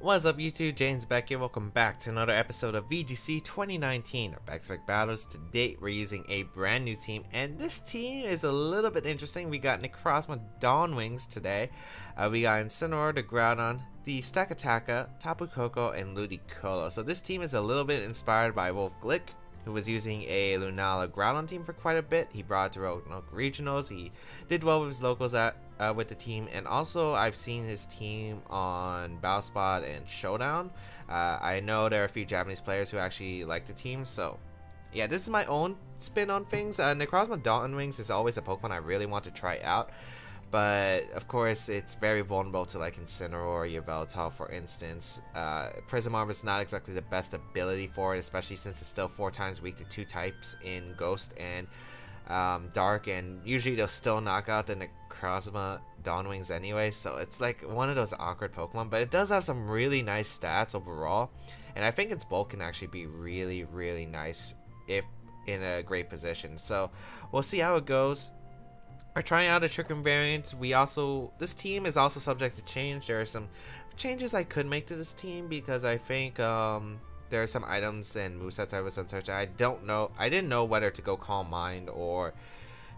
What's up YouTube, James Baek here. Welcome back to another episode of VGC 2019 or Baek Battles. Today we're using a brand new team, and this team is a little bit interesting. We got Necrozma Dawn Wings today. We got Incineroar, the Groudon, the Stakataka, Tapu Koko, and Ludicolo. So this team is a little bit inspired by Wolf Glick, who was using a Lunala Groudon team for quite a bit. He brought it to Roanoke Regionals. He did well with his locals with the team, and also I've seen his team on Battle Spot and Showdown. I know there are a few Japanese players who actually like the team, so yeah, this is my own spin on things. Necrozma Dawn Wings is always a Pokemon I really want to try out, but of course it's very vulnerable to like Incineroar or Yveltal, for instance. Prism Armor is not exactly the best ability for it, especially since it's still 4 times weak to 2 types in Ghost and Dark, and usually they'll still knock out the Necrozma Dawn Wings anyway, so it's like one of those awkward Pokemon, but it does have some really nice stats overall, and I think its bulk can actually be really nice if in a great position. So we'll see how it goes. We're trying out a Trick Room variant. This team is also subject to change. There are some changes I could make to this team because I think there are some items and movesets I was uncertain. I didn't know whether to go Calm Mind or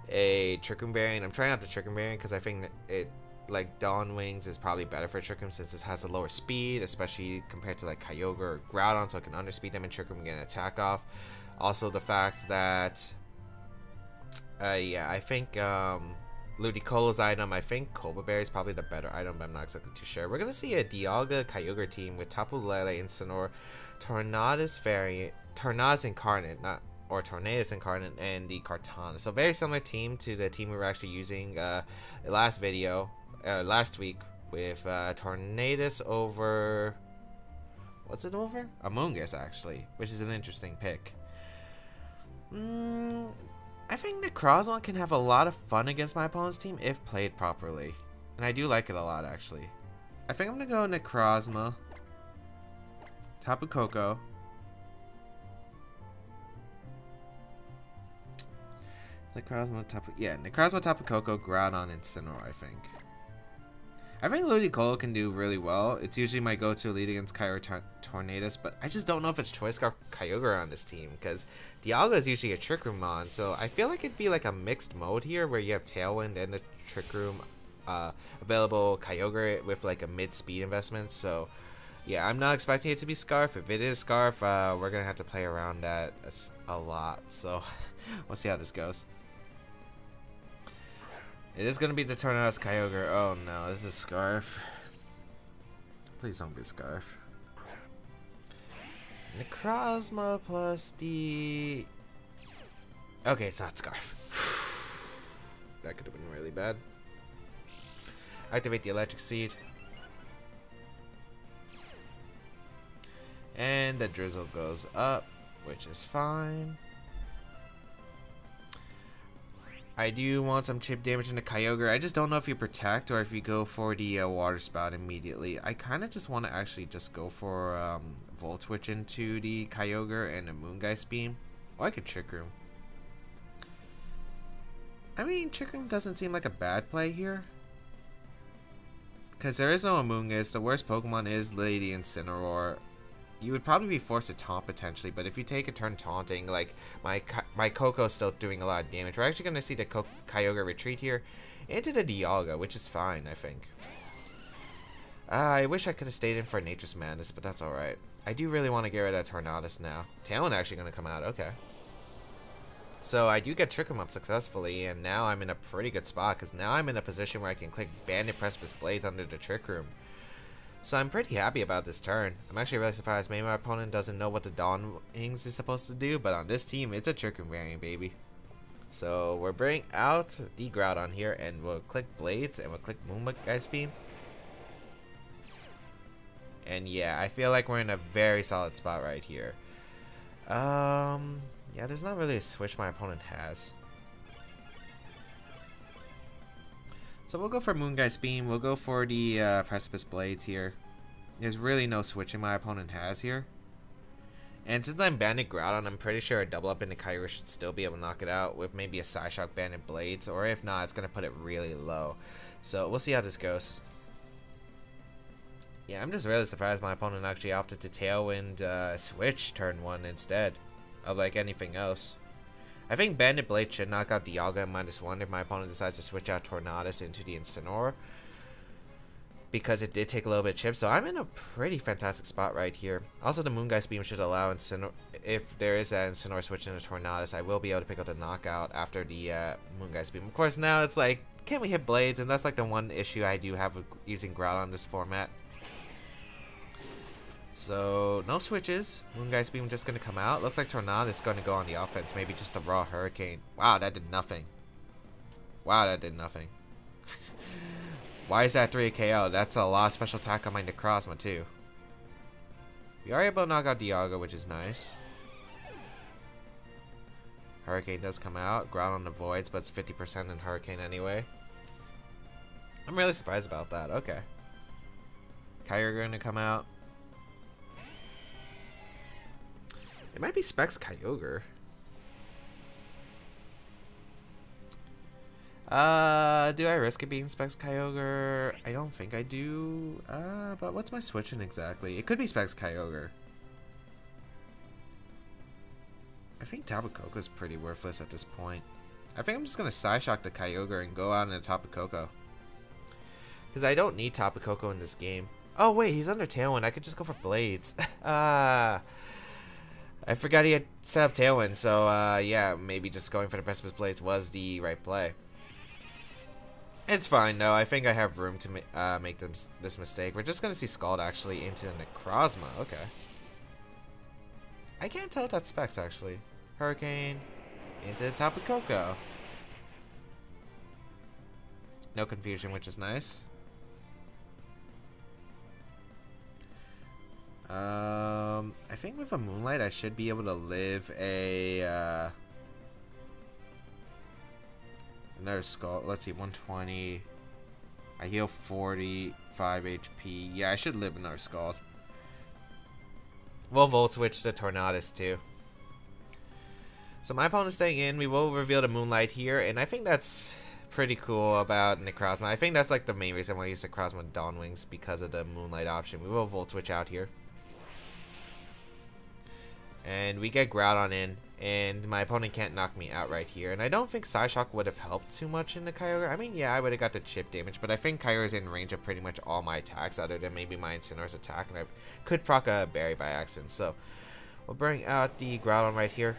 a Trick Room variant. I'm trying out the Trick Room variant because I think that it, like Dawn Wings, is probably better for Trick Room since it has a lower speed, especially compared to like Kyogre or Groudon, so it can underspeed them and Trick Room and get an attack off. Also the fact that yeah, I think Ludicolo's item, I think Cobra Berry is probably the better item, but I'm not exactly too sure. We're gonna see a Dialga Kyogre team with Tapu Lele, Incineroar, Tornadus variant, Tornadus Incarnate, Tornadus Incarnate, and the Kartana. So very similar team to the team we were actually using last week with Tornadus over, what's it over? Amoonguss actually, which is an interesting pick. I think Necrozma can have a lot of fun against my opponent's team if played properly, and I do like it a lot actually. I think I'm gonna go Necrozma, Tapu Koko, Necrozma, Tapu Koko, Groudon, and Incineroar. I think Ludicolo can do really well. It's usually my go-to lead against Kyogre Tornadus, but I just don't know if it's Choice Scarf Kyogre on this team because Dialga is usually a Trick Room mon, so I feel like it'd be like a mixed mode here where you have Tailwind and the Trick Room available Kyogre with like a mid-speed investment. So yeah, I'm not expecting it to be Scarf. If it is Scarf, we're gonna have to play around that a lot. So we'll see how this goes. It is going to be the Tornadus Kyogre. Oh no, this is Scarf. Please don't be Scarf. Necrozma plus the... Okay, it's not Scarf. That could have been really bad. Activate the Electric Seed. And the Drizzle goes up, which is fine. I do want some chip damage into Kyogre. I just don't know if you protect or if you go for the Water Spout immediately. I kind of just want to actually just go for Volt Switch into the Kyogre and a Moongeist Beam. Or I could Trick Room. I mean, Trick Room doesn't seem like a bad play here, because there is no Amoonguss. The worst Pokemon is Lady Incineroar. You would probably be forced to taunt potentially, but if you take a turn taunting, like my Coco's still doing a lot of damage. We're actually going to see the Kyogre retreat here into the Dialga, which is fine, I think. I wish I could have stayed in for Nature's Madness, but that's alright. I do really want to get rid of Tornadus now. Talon actually going to come out, okay. So I do get Trick Room up successfully, and now I'm in a pretty good spot, because now I'm in a position where I can click Bandit Precipice Blades under the Trick Room. So I'm pretty happy about this turn. I'm actually really surprised. Maybe my opponent doesn't know what the Dawn Wings is supposed to do, but on this team, it's a Trick Room variant, baby. So we're bringing out the Groudon here, and we'll click Blades, and we'll click Moongeist Beam. And yeah, I feel like we're in a very solid spot right here. Yeah, there's not really a switch my opponent has. So we'll go for Moongeist Beam. We'll go for the Precipice Blades here. There's really no switching my opponent has here. And since I'm Bandit Groudon, I'm pretty sure a double up into Kyogre should still be able to knock it out with maybe a Psyshock Bandit Blades. Or if not, it's going to put it really low. So we'll see how this goes. Yeah, I'm just really surprised my opponent actually opted to Tailwind switch turn 1 instead of like anything else. I think Bandit Blade should knock out Dialga at -1 if my opponent decides to switch out Tornadus into the Incineroar, because it did take a little bit of chip, so I'm in a pretty fantastic spot right here. Also, the Moongeist Beam should allow Incineroar, if there is an Incineroar switch into Tornadus, I will be able to pick up the knockout after the Moongeist Beam. Of course, now it's like, can we hit Blades? And that's like the one issue I do have with using Groudon in this format. So, no switches. Moongeist Beam just going to come out. Looks like Tornadus is going to go on the offense. Maybe just a raw Hurricane. Wow, that did nothing. Wow, that did nothing. Why is that 3 KO? That's a lot of special attack on my Necrozma too. We are able to knock out Dialga, which is nice. Hurricane does come out. Groudon avoids, but it's 50% in Hurricane anyway. I'm really surprised about that. Okay. Kyogre going to come out. It might be Specs Kyogre. Do I risk it being Specs Kyogre? I don't think I do. But what's my switching exactly? It could be Specs Kyogre. I think Tapu Koko is pretty worthless at this point. I think I'm just gonna Psyshock the Kyogre and go out in a Tapu Koko, because I don't need Tapu Koko in this game. Oh wait, he's under Tailwind. I could just go for Blades. I forgot he had set up Tailwind, so yeah, maybe just going for the Precipice Blades was the right play. It's fine though. I think I have room to make this mistake. We're just gonna see Scald actually into Necrozma. Okay. I can't tell if that's Specs actually. Hurricane into the Tapu Koko. No confusion, which is nice. I think with a Moonlight I should be able to live a another Skull. Let's see, 120. I heal 45 HP. Yeah, I should live another Scald. We'll Volt Switch to Tornadus too. So my opponent's staying in. We will reveal the Moonlight here, and I think that's pretty cool about Necrozma. I think that's like the main reason why I use Necrozma Dawn Wings, because of the Moonlight option. We will Volt Switch out here. And we get Groudon in, and my opponent can't knock me out right here. And I don't think Psyshock would have helped too much in the Kyogre. I mean, yeah, I would have got the chip damage, but I think Kyogre is in range of pretty much all my attacks, other than maybe my Incineroar's attack, and I could proc a Berry by accident. So we'll bring out the Groudon right here.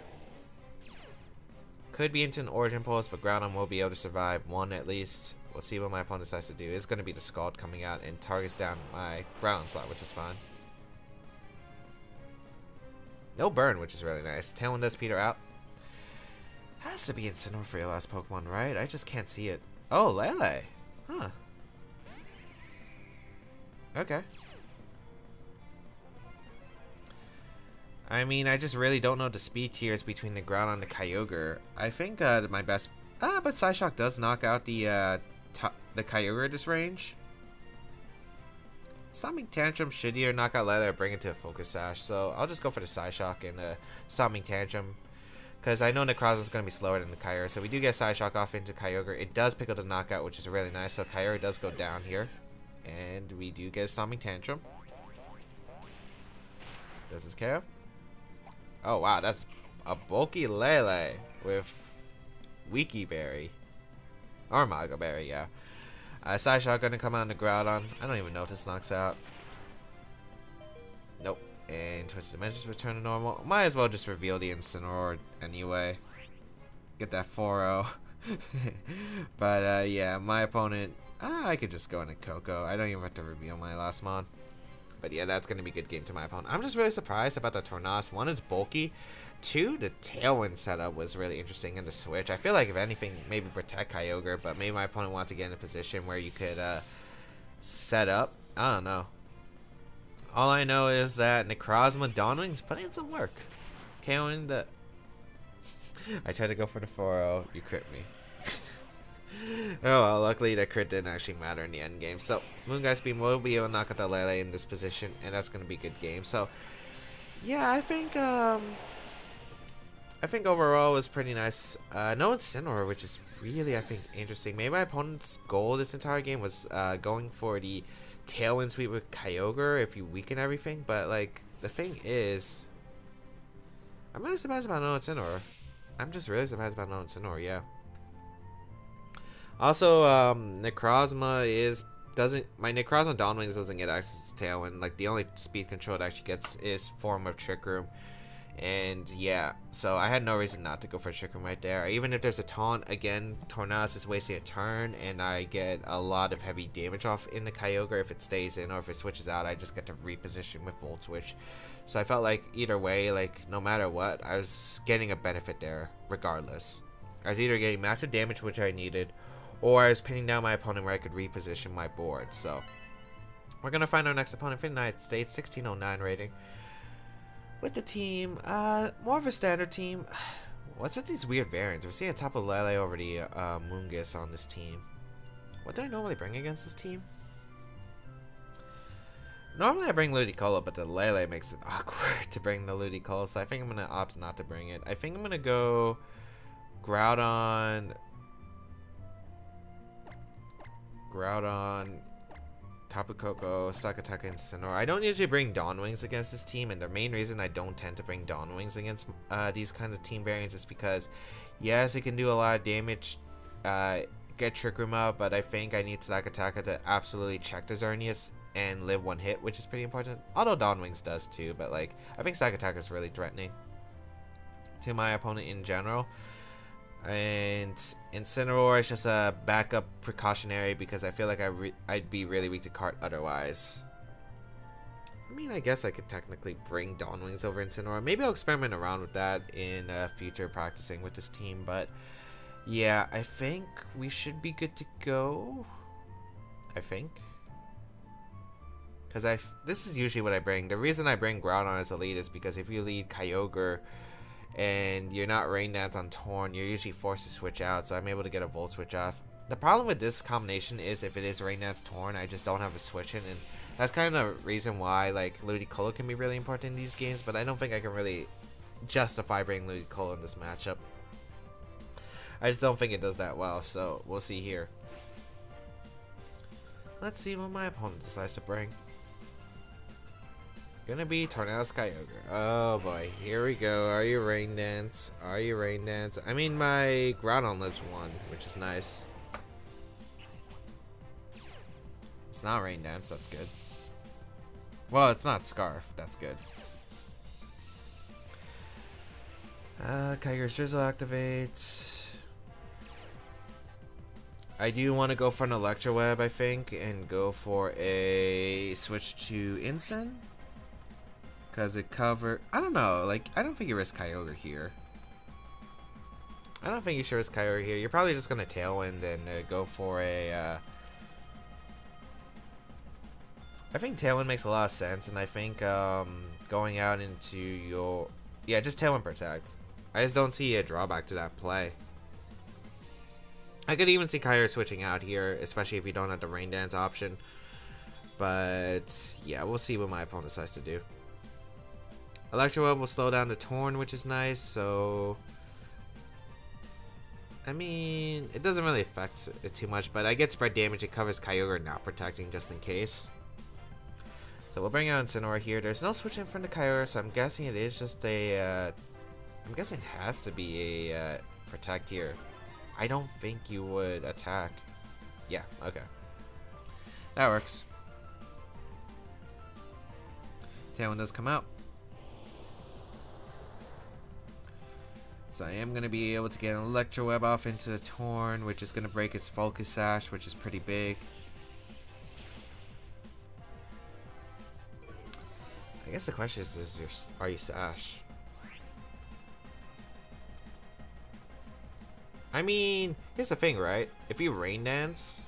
Could be into an Origin Pulse, but Groudon will be able to survive one at least. We'll see what my opponent decides to do. It's going to be the Scald coming out and targets down my Groudon slot, which is fine. No burn, which is really nice. Tailwind does peter out. Has to be Incineroar for your last Pokemon, right? I just can't see it. Oh, Lele. Huh. Okay. I mean, I just really don't know the speed tiers between the Groudon and the Kyogre. I think my best... but Psyshock does knock out the Kyogre at this range. Something Tantrum should either knock out Lele or bring it to a Focus Sash. So I'll just go for the Psyshock and Something Tantrum, because I know Necrozma is going to be slower than the Kyogre. So we do get Psyshock off into Kyogre. It does pick up the knockout, which is really nice. So Kyogre does go down here. And we do get a Something Tantrum. Does this KO? Oh wow, that's a bulky Lele with Wiki Berry. Or Mago Berry, yeah. Psyshock gonna come out on the Groudon. I don't even know if this knocks out. Nope. And Twisted Dimensions return to normal. Might as well just reveal the Incineroar anyway. Get that 4-0. But yeah, my opponent... I could just go into Koko. I don't even have to reveal my last mon. But yeah, that's going to be a good game to my opponent. I'm just really surprised about the Tornadus. One, it's bulky. Two, the Tailwind setup was really interesting in the switch. I feel like if anything, maybe protect Kyogre, but maybe my opponent wants to get in a position where you could set up. I don't know. All I know is that Necrozma Dawn Wings put in some work. KO'ing the... I tried to go for the 4-0. You crit me. Oh well, luckily that crit didn't actually matter in the end game. So Moongeist Beam will be able to knock out the Lele in this position, and that's going to be a good game. So yeah, I think overall it was pretty nice. No Incineroar, which is really, I think, interesting. Maybe my opponent's goal this entire game was going for the Tailwind Sweep with Kyogre if you weaken everything, but like the thing is, I'm really surprised about no Incineroar. I'm just really surprised about no Incineroar, yeah. Also, Necrozma my Necrozma Dawn Wings doesn't get access to Tailwind. Like, the only speed control it actually gets is form of Trick Room. And yeah, so I had no reason not to go for Trick Room right there. Even if there's a taunt, again, Tornadus is wasting a turn, and I get a lot of heavy damage off in the Kyogre if it stays in, or if it switches out, I just get to reposition with Volt Switch. So I felt like either way, like no matter what, I was getting a benefit there regardless. I was either getting massive damage, which I needed, or I was pinning down my opponent where I could reposition my board. So we're gonna find our next opponent for the United States, 1609 rating. With the team, more of a standard team. What's with these weird variants? We're seeing a Tapu Lele over the Mungus on this team. What do I normally bring against this team? Normally I bring Ludicolo, but the Lele makes it awkward to bring the Ludicolo, so I think I'm going to opt not to bring it. I think I'm going to go Groudon, Tapu Koko, Sakataka, and Incineroar. I don't usually bring Dawn Wings against this team, and the main reason I don't tend to bring Dawn Wings against these kind of team variants is because, yes, it can do a lot of damage, get Trick Room out, but I think I need Sakataka to absolutely check the Xerneas and live one hit, which is pretty important. Although Dawn Wings does too, but like I think Sakataka is really threatening to my opponent in general. And Incineroar is just a backup precautionary because I feel like I'd be really weak to Cart otherwise. I mean, I guess I could technically bring Dawn Wings over Incineroar. Maybe I'll experiment around with that in future practicing with this team. But yeah, I think we should be good to go. I think. Because this is usually what I bring. The reason I bring Groudon as a lead is because if you lead Kyogre and you're not Rain Dance on Torn, you're usually forced to switch out, so I'm able to get a Volt Switch off. The problem with this combination is if it is Rain Dance Torn, I just don't have a switch in, and that's kind of the reason why like Ludicolo can be really important in these games, but I don't think I can really justify bringing Ludicolo in this matchup. I just don't think it does that well, so we'll see here. Let's see what my opponent decides to bring. Gonna be Tornadus Kyogre. Oh boy, here we go. Are you Rain Dance? Are you Rain Dance? I mean, my Groudon lives 1, which is nice. It's not Rain Dance, that's good. Well, it's not Scarf, that's good. Kyogre's Drizzle activates. I do want to go for an Electro Web, I think, and go for a switch to Incin. Because it cover, I don't know, like, I don't think you risk Kyogre here. I don't think you should risk Kyogre here. You're probably just going to Tailwind and go for a, I think Tailwind makes a lot of sense, and I think going out into your, yeah, just Tailwind Protect. I just don't see a drawback to that play. I could even see Kyogre switching out here, especially if you don't have the Rain Dance option. But yeah, we'll see what my opponent decides to do. Electro Web will slow down the Torn, which is nice, so I mean, it doesn't really affect it too much, but I get spread damage. It covers Kyogre not protecting just in case. So we'll bring out Incineroar here. There's no switch in front of Kyogre, so I'm guessing it is just a I'm guessing it has to be a protect here. I don't think you would attack. Yeah, okay. That works. Tailwind does come out. So I am going to be able to get an Electro Web off into the Torn, which is going to break its Focus Sash, which is pretty big. I guess the question is are you Sash? I mean, here's the thing, right? If you Rain Dance...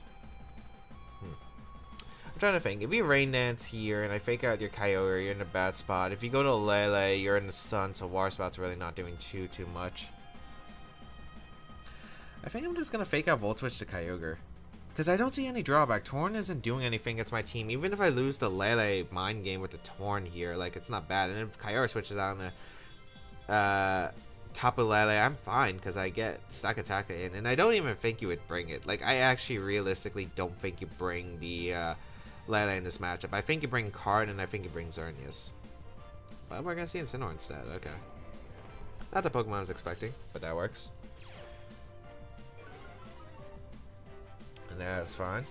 I'm trying to think. If you Rain Dance here and I fake out your Kyogre, you're in a bad spot. If you go to Lele, you're in the sun, so Water Spout's really not doing too much. I think I'm just going to fake out Volt Switch to Kyogre. Because I don't see any drawback. Torn isn't doing anything against my team. Even if I lose the Lele mind game with the Torn here, like, it's not bad. And if Kyogre switches out on the Tapu Lele, I'm fine because I get Sakataka in. And I don't even think you would bring it. Like, I actually realistically don't think you bring the Lunala in this matchup. I think you bring Card and I think you bring Xerneas. But we're gonna see Incineroar instead. Okay. Not the Pokemon I was expecting, but that works. And that's fine.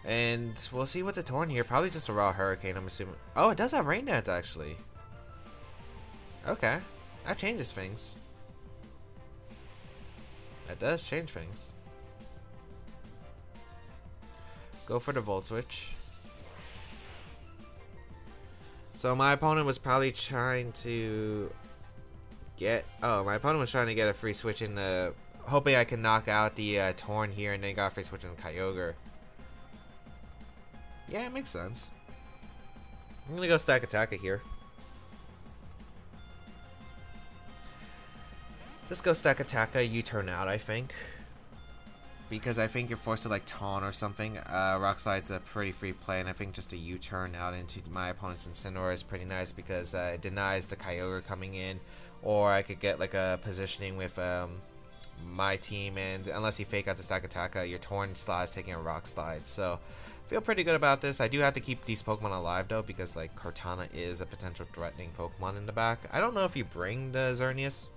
And we'll see what the Torn here. Probably just a raw Hurricane, I'm assuming. Oh, it does have Rain Dance, actually. Okay. That changes things. That does change things. Go for the Volt Switch. So my opponent was probably trying to get... Oh, my opponent was trying to get a free switch in the... Hoping I can knock out the Torn here and then got a free switch in Kyogre. Yeah, it makes sense. I'm gonna go stack Attacker here. Just go stack Attacker, U-turn out, I think. Because I think you're forced to like taunt or something. Rock Slide's a pretty free play, and I think just a U-turn out into my opponent's Incineroar is pretty nice because it denies the Kyogre coming in. Or I could get like a positioning with my team, and unless you fake out the stack Attacker, your Torn Slide is taking a Rock Slide. So feel pretty good about this. I do have to keep these Pokemon alive though, because like Cortana is a potential threatening Pokemon in the back. I don't know if you bring the Xerneas,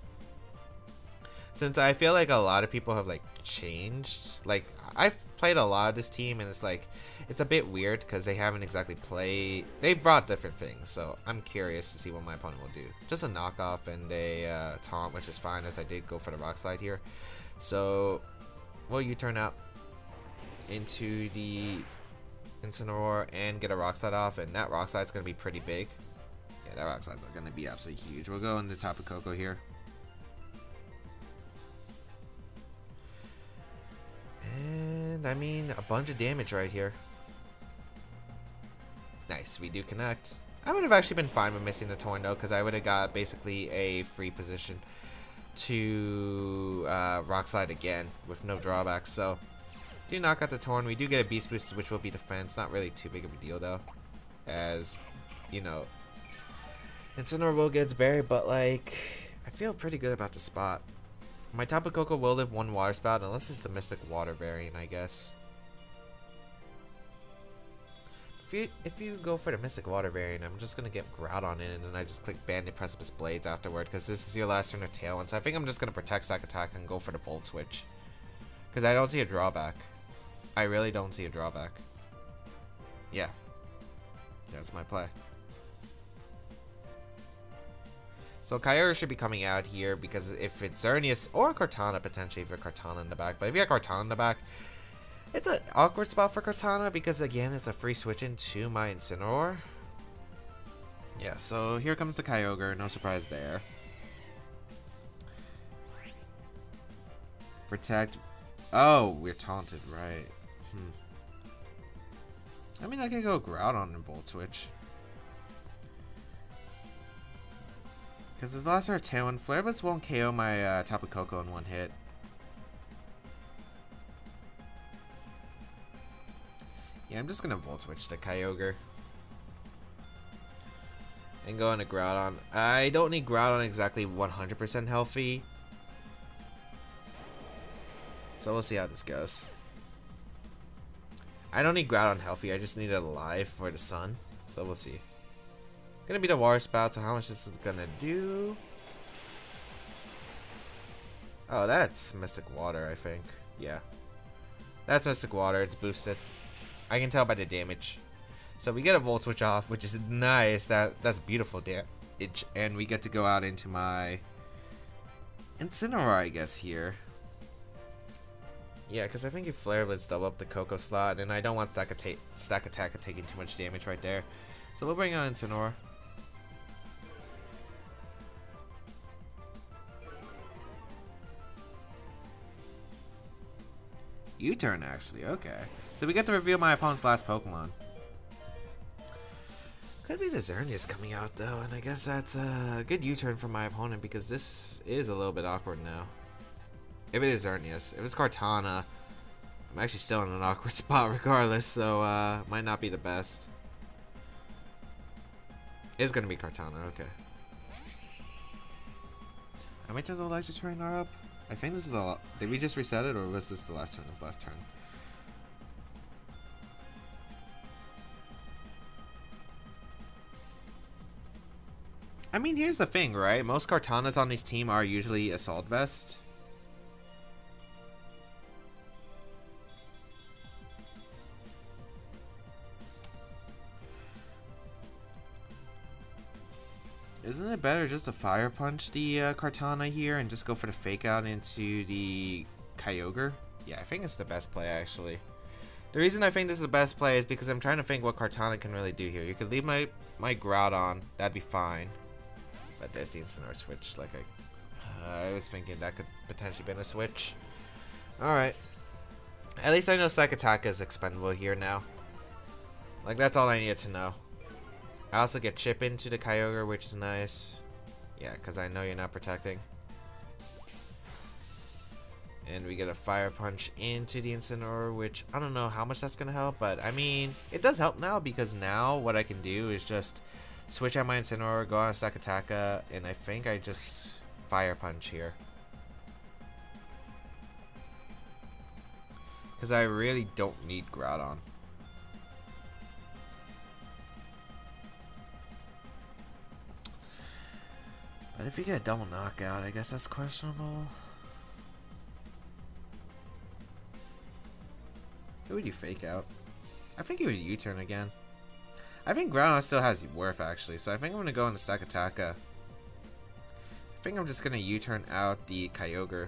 since I feel like a lot of people have like changed. Like I've played a lot of this team, and it's like it's a bit weird because they haven't exactly played. They brought different things, so I'm curious to see what my opponent will do. Just a knockoff and a taunt, which is fine, as I did go for the Rock Slide here. So will you turn out into the Incineroar and get a Rock Slide off, and that Rock Slide's gonna be pretty big. Yeah, that Rock Slide's gonna be absolutely huge. We'll go in the Tapu Koko here. And I mean, a bunch of damage right here. Nice, we do connect. I would have actually been fine with missing the Torn though, because I would have got basically a free position to Rock Slide again with no drawbacks. So do knock out the Torn. We do get a Beast Boost, which will be defense. Not really too big of a deal though, as you know, Incineroar will get its berry, but like I feel pretty good about the spot. My Tapu Koko will live one Water Spout, unless it's the Mystic Water variant, I guess. If you go for the Mystic Water variant, I'm just gonna get Groudon in, and then I just click Bandit Precipice Blades afterward, because this is your last turn of Tailwind. So I think I'm just gonna protect Stack Attack and go for the Volt Switch, because I don't see a drawback. I really don't see a drawback. Yeah, that's my play. So Kyogre should be coming out here, because if it's Xerneas or Cortana, potentially if you're Cortana in the back. But if you have Cortana in the back, it's an awkward spot for Cortana, because again, it's a free switch into my Incineroar. Yeah, so here comes the Kyogre, no surprise there. Protect. Oh, we're taunted, right. I mean, I could go Groudon and Volt Switch. Because his last are Tailwind. Flare Blitz won't KO my Tapu Koko in one hit. Yeah, I'm just going to Volt Switch to Kyogre. And go into Groudon. I don't need Groudon exactly 100% healthy. So we'll see how this goes. I don't need Groudon healthy. I just need it alive for the sun. So we'll see. Gonna be the Water Spout, so how much this is gonna do? Oh, that's Mystic Water, I think. Yeah. That's Mystic Water, it's boosted. I can tell by the damage. So we get a Volt Switch off, which is nice. That's beautiful damage. And we get to go out into my Incineroar, I guess, here. Yeah, because I think if Flare Blitz double up the Koko slot, and I don't want Stack Attack taking too much damage right there. So we'll bring on Incineroar. U-turn, actually. Okay. So we get to reveal my opponent's last Pokemon. Could be the Xerneas coming out, though, and I guess that's a good U-turn for my opponent, because this is a little bit awkward now. If it is Xerneas. If it's Cortana, I'm actually still in an awkward spot regardless, so might not be the best. It's gonna be Cortana, okay. How many times will Electric Terrain are up? I think this is a lot. Did we just reset it, or was this the last turn? This last turn. I mean, here's the thing, right? Most Kartanas on this team are usually Assault Vest. Isn't it better just to Fire Punch the Kartana here and just go for the Fake Out into the Kyogre? Yeah, I think it's the best play, actually. The reason I think this is the best play is because I'm trying to think what Kartana can really do here. You could leave my Groudon, that'd be fine. But there's the Incineroar switch, like I was thinking that could potentially be a switch. Alright. At least I know Sakataka is expendable here now. Like, that's all I needed to know. I also get Chip into the Kyogre, which is nice. Yeah, because I know you're not protecting. And we get a Fire Punch into the Incineroar, which I don't know how much that's going to help. But, I mean, it does help now because now what I can do is just switch out my Incineroar, go on Sakataka, and I think I just Fire Punch here. Because I really don't need Groudon. But if you get a double knockout, I guess that's questionable. Who would you Fake Out? I think he would U-turn again. I think Groudon still has worth, actually, so I think I'm going to go into Sakataka. I think I'm just going to U-turn out the Kyogre.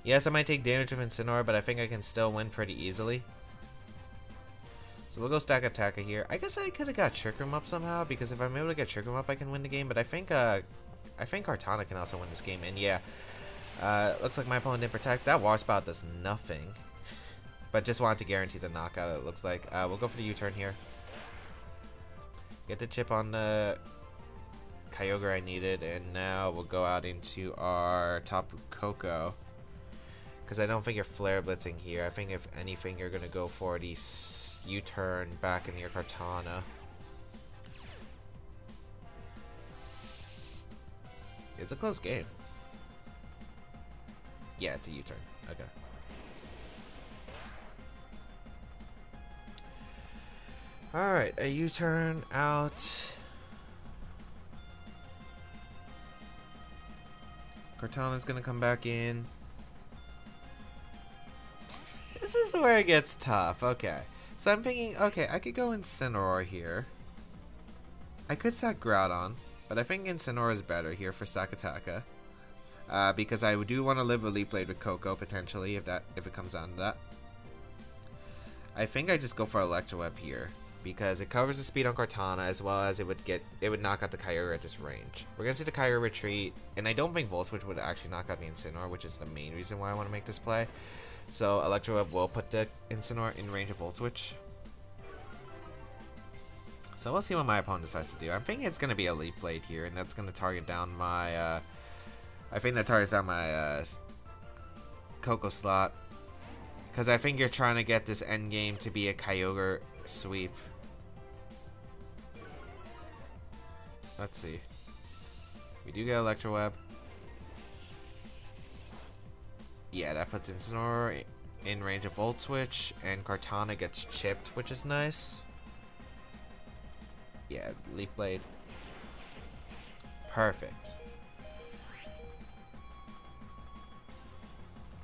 Yes, I might take damage with Incineroar, but I think I can still win pretty easily. So we'll go Sakataka here. I guess I could have got Trick Room up somehow, because if I'm able to get Trick Room up, I can win the game. But I think Kartana can also win this game. And yeah, looks like my opponent didn't protect. That War Spout does nothing, but just wanted to guarantee the knockout. It looks like we'll go for the U-turn here. Get the chip on the Kyogre I needed, and now we'll go out into our Tapu Koko. Because I don't think you're Flare Blitzing here. I think if anything, you're going to go for the U-turn back into your Kartana. It's a close game. Yeah, it's a U-turn. Okay. Alright, a U-turn out. Kartana's going to come back in. This is where it gets tough. Okay. So I'm thinking, okay, I could go Incineroar here. I could sack Groudon, but I think Incineroar is better here for Sakataka. Because I do want to live a Leaf Blade with Koko potentially if it comes down to that. I think I just go for Electro Web here because it covers the speed on Kartana as well as it would knock out the Kyogre at this range. We're gonna see the Kyogre retreat, and I don't think Volt Switch would actually knock out the Incineroar, which is the main reason why I want to make this play. So Electro Web will put the Incineroar in range of Volt Switch. So we'll see what my opponent decides to do. I'm thinking it's going to be a Leaf Blade here, and that's going to target down my, I think that targets down my Koko slot. Because I think you're trying to get this end game to be a Kyogre sweep. Let's see. We do get Electro Web. Yeah, that puts Incineroar in range of Volt Switch, and Kartana gets chipped, which is nice. Yeah, Leaf Blade. Perfect.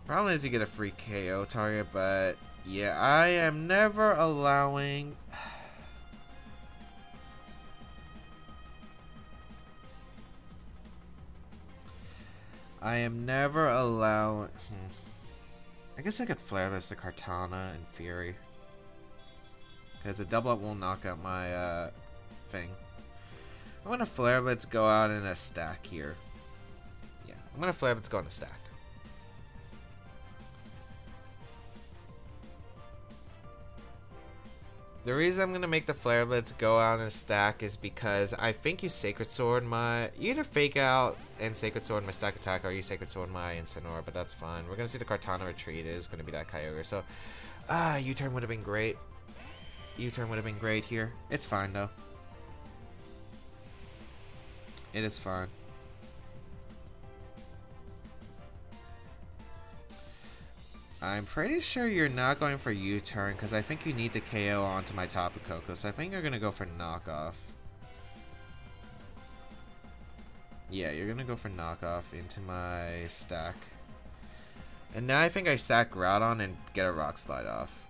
Problem is you get a free KO target, but yeah, I am never allowing... I am never allowing... I guess I could Flare Blitz the Kartana and Fury. Because a double up won't knock out my thing. I'm going to Flare Blitz go out in a stack here. Yeah, I'm going to Flare Blitz go in a stack. The reason I'm going to make the Flare Blitz go out in a stack is because I think you Sacred Sword my... You either Fake Out and Sacred Sword my stack attack, or you Sacred Sword my Incineroar, but that's fine. We're going to see the Kartana retreat is going to be that Kyogre. So, U-turn would have been great. U-turn would have been great here. It's fine, though. It is fine. I'm pretty sure you're not going for U-turn because I think you need the KO onto my Tapu Koko, so I think you're going to go for knockoff. Yeah, you're gonna go for knockoff into my stack. And now I think I sack Groudon and get a Rock Slide off.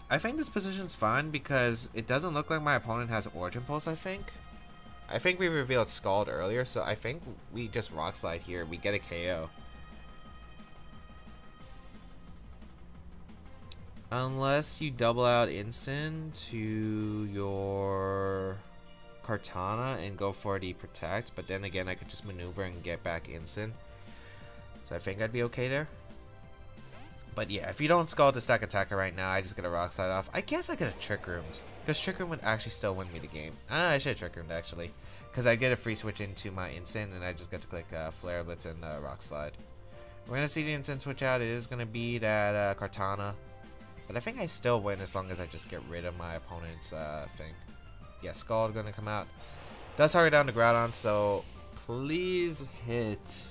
I think this position's fine because it doesn't look like my opponent has Origin Pulse, I think. I think we revealed Scald earlier, so I think we just Rock Slide here. We get a KO. Unless you double out Instant to your Kartana and go for the Protect, but then again I could just maneuver and get back Instant. So I think I'd be okay there. But yeah, if you don't Scald the stack attacker right now, I just get a Rock Slide off. I guess I could have Trick Roomed, because Trick Room would actually still win me the game. I should have Trick Roomed actually, because I get a free switch into my Instant and I just get to click Flare Blitz and Rock Slide. We're going to see the Instant switch out. It is going to be that Kartana. But I think I still win as long as I just get rid of my opponent's thing. Yeah, Scald gonna come out. Does hurry down to Groudon, so please hit.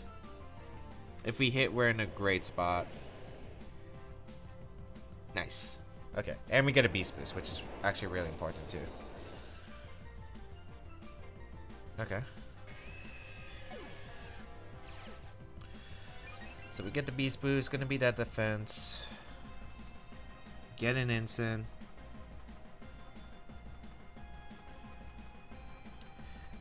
If we hit, we're in a great spot. Nice. Okay, and we get a Beast Boost, which is actually really important too. Okay. So we get the Beast Boost, gonna be that defense. Get an Instant.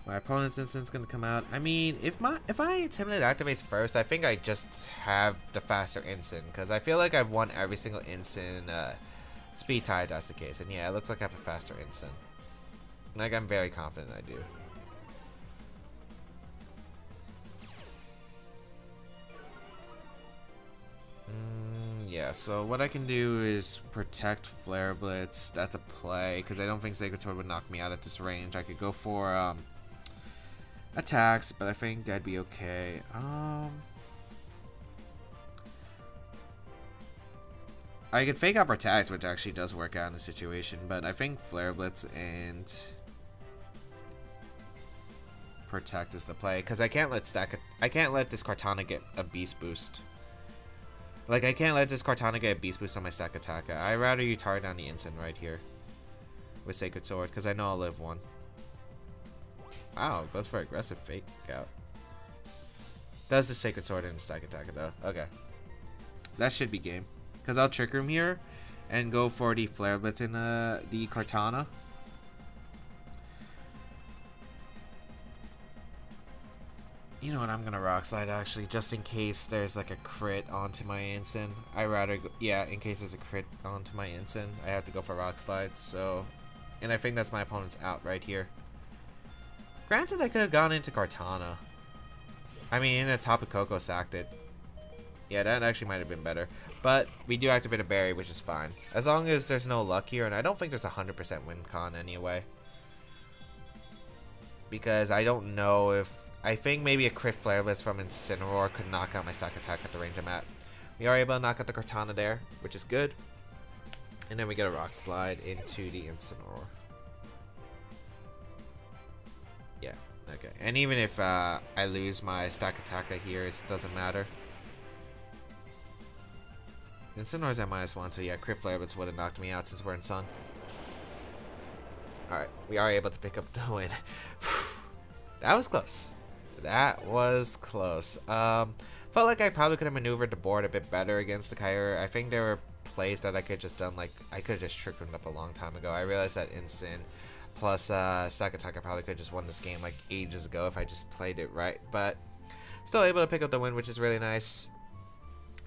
My opponent's Instant's gonna come out. I mean, if I Intimidate activates first, I think I just have the faster Instant, because I feel like I've won every single Instant speed tie if that's the case. And yeah, it looks like I have a faster Instant. Like, I'm very confident I do. Yeah, so what I can do is protect Flare Blitz. That's a play, because I don't think Sacred Sword would knock me out at this range. I could go for attacks, but I think I'd be okay. I could fake out Protect, which actually does work out in the situation, but I think Flare Blitz and Protect is the play, because I can't let this Kartana get a Beast Boost. Like, I can't let this Kartana get a Beast Boost on my stack attacker. I'd rather you target down the Instant right here with Sacred Sword, because I know I'll live one. Wow, goes for aggressive fake out. Does the Sacred Sword in the stack attacker though. Okay. That should be game. Because I'll Trick Room here and go for the Flare Blitz in the Kartana. You know what, I'm gonna Rock Slide actually, just in case there's like a crit onto my Instant. I rather go, yeah, in case there's a crit onto my Instant, I have to go for Rock Slide. So, and I think that's my opponent's out right here. Granted, I could have gone into Kartana. I mean, in the top of Coco sacked it. Yeah, that actually might have been better. But we do activate a berry, which is fine. As long as there's no luck here, and I don't think there's a 100% win con anyway. Because I don't know if... I think maybe a crit Flare Blitz from Incineroar could knock out my stack attack at the range I'm at. We are able to knock out the Kartana there, which is good. And then we get a Rock Slide into the Incineroar. Yeah, okay. And even if I lose my stack attacker here, it doesn't matter. Incineroar's at -1, so yeah, crit Flare Blitz would have knocked me out since we're in Sun. Alright, we are able to pick up the win. That was close. That was close. Felt like I probably could have maneuvered the board a bit better against the Kyogre. I think there were plays that I could have just done, like, I could have just Trick Roomed up a long time ago. I realized that Instant plus stack attack, I probably could have just won this game like ages ago if I just played it right. But still able to pick up the win, which is really nice.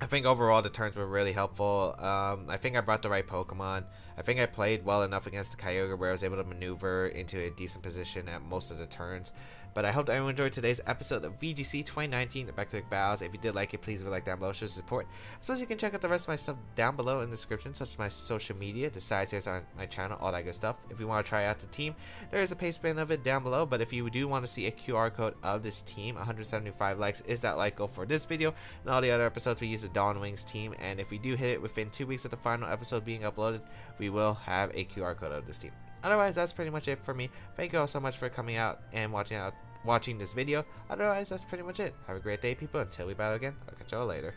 I think overall the turns were really helpful. I think I brought the right Pokemon. I think I played well enough against the Kyogre where I was able to maneuver into a decent position at most of the turns. But I hope that you enjoyed today's episode of VGC 2019, the Baek Battles. If you did like it, please leave a like down below, show support. As well as you can check out the rest of my stuff down below in the description, such as my social media, the side tiers on my channel, all that good stuff. If you want to try out the team, there is a page span of it down below. But if you do want to see a QR code of this team, 175 likes is that like goal for this video. And all the other episodes, we use the Dawn Wings team. And if we do hit it within 2 weeks of the final episode being uploaded, we will have a QR code of this team. Otherwise, that's pretty much it for me. Thank you all so much for coming out and watching this video. Otherwise, that's pretty much it. Have a great day, people. Until we battle again, I'll catch y'all later.